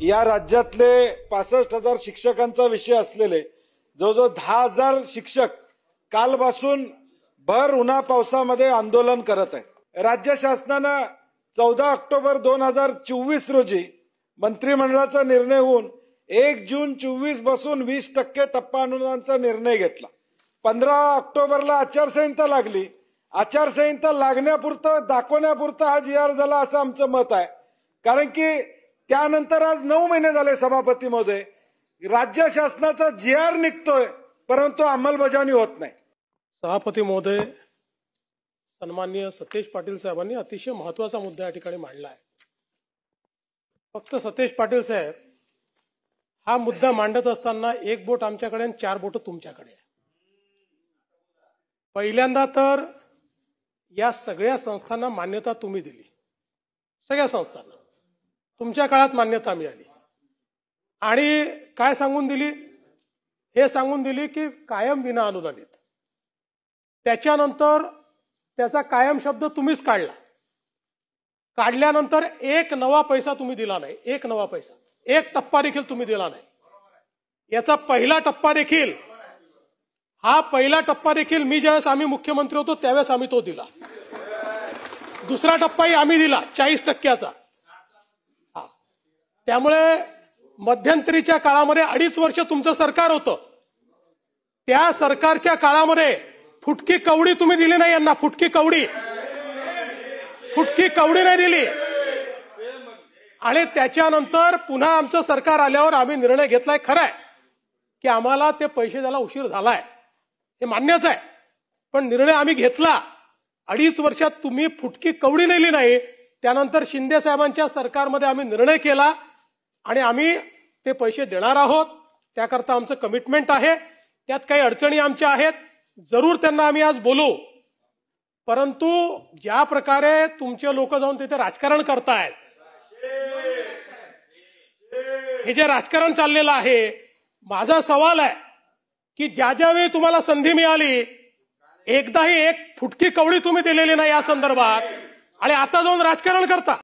या राज्यातले 65,000 शिक्षकांचा विषय असलेले जवळजवळ 10,000 शिक्षक कालपासून भर उन्हा पावसामध्ये आंदोलन करत आहेत। राज्य शासनाने 14 ऑक्टोबर 2024 रोजी मंत्रिमंडळाचा निर्णय होऊन 1 जून 24 पासून 20% टप्पा अनुदानाचा निर्णय घेतला। 15 ऑक्टोबरला आचारसंहिता लागली। आचारसंहिता लागण्यापुरतं दाखवण्यापुरतं हा जी.आर. झाला असं आमचं मत आहे। कारण की त्यानंतर आज 9 महिने झाले सभापती महोदय, राज्य शासनाचा जी.आर. निघतोय परंतु अंमलबजावणी होत नाही। सभापती महोदय, सन्माननीय सतेज पाटील साहेबांनी अतिशय महत्त्वाचा मुद्दा या ठिकाणी मांडला आहे। फक्त सतेज पाटील साहेब, हा मुद्दा मांडत असताना एक बोट आमच्याकडे आणि 4 बोट तुमच्याकडे आहे। पहिल्यांदा तर या सगळ्या संस्थांना मान्यता तुम्ही दिली, सगळ्या संस्थांना तुमच्या काळात मान्यता मिळाली आणि काय सांगून दिली? हे सांगून दिली की कायम विना अनुदानित। त्याच्यानंतर त्याचा कायम शब्द तुम्हीच काढला। काढल्यानंतर एक नवा पैसा तुम्ही दिला नाही, एक नवा पैसा, एक टप्पा देखील तुम्ही दिला नाही। याचा पहिला टप्पा देखील, हा पहिला टप्पा देखील मी ज्यावेळेस आम्ही मुख्यमंत्री होतो त्यावेळेस आम्ही तो दिला। दुसरा टप्पाही आम्ही दिला 40%चा। त्यामुळे मध्यंतरीच्या काळामध्ये 2.5 वर्ष तुमचं सरकार होतं। त्या सरकारच्या काळामध्ये फुटकी कवडी तुम्ही दिली नाही यांना, फुटकी कवडी नाही दिली। आणि त्याच्यानंतर पुन्हा आमचं सरकार आल्यावर आम्ही निर्णय घेतलाय, खरं आहे की आम्हाला ते पैसे द्यायला उशीर झालाय, हे मान्यच आहे, पण निर्णय आम्ही घेतला। 2.5 वर्षात तुम्ही फुटकी कवडी दिली नाही। त्यानंतर शिंदे साहेबांच्या सरकारमध्ये आम्ही निर्णय केला आणि आम्ही ते पैसे देणार आहोत। त्याकरता आमचं कमिटमेंट आहे। त्यात काही अडचणी आमच्या आहेत, जरूर त्यांना आम्ही आज बोलू। परंतु ज्या प्रकारे तुमचे लोक जाऊन तिथे राजकारण करतायत, हे जे राजकारण चाललेलं आहे, माझा सवाल आहे की ज्या ज्यावेळी तुम्हाला संधी मिळाली एकदाही एक फुटकी कवडी तुम्ही दिलेली नाही या संदर्भात, आणि आता जाऊन राजकारण करता।